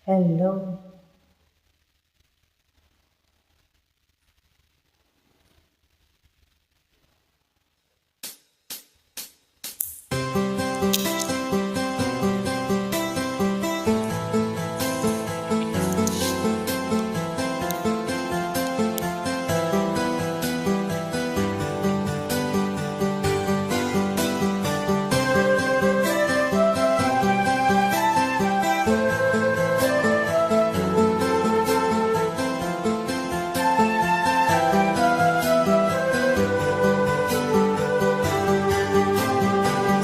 Hello.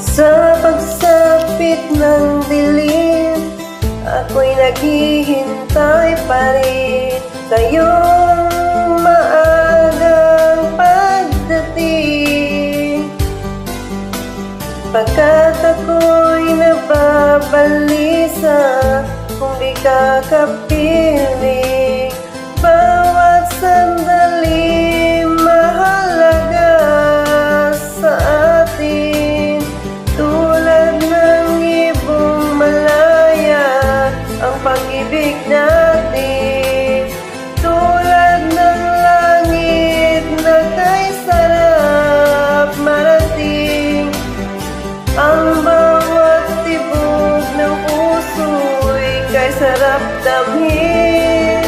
Sa pagsapit ng dilim, ako'y naghihintay pa rin sa iyong maagang pagdating. Pagkat ako'y nababalisa kung di ka kapiling, bawat sandali mahalaga sa atin. Tulad ng ibong malaya ang pag-ibig natin, tulad ng langit na kay sarap marating. Ang bawat tibok ng puso'y kay sarap damhin,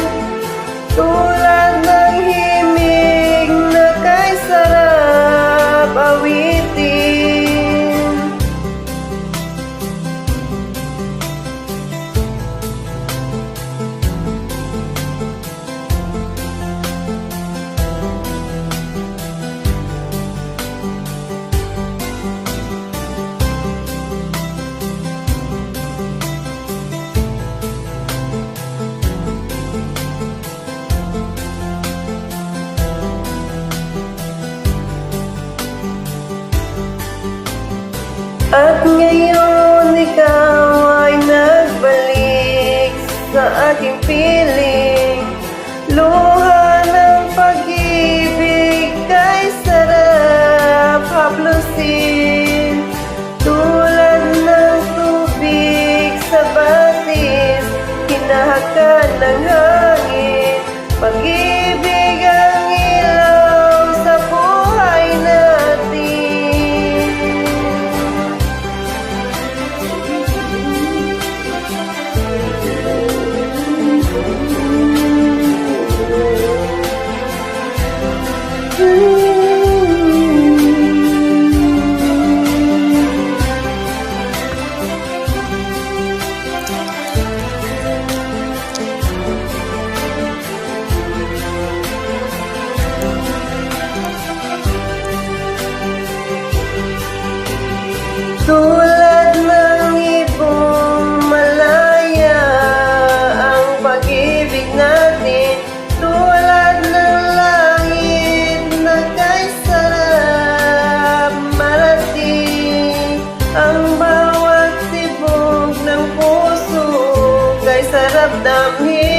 tulad ng himig na kay sarap awitin. At ngayon ikaw ay nagbalik sa aking piling, luha ng pag-ibig kay sarap haplusin. Tulad ng tubig sa batis, hinahakan ng hangin, pag-ibig ang ilaw sa buhay natin. Tulad ng ibong malaya ang pag-ibig natin, tulad ng langit na kay sarap marating. Ang bawat tibok ng puso kay sarap damhin,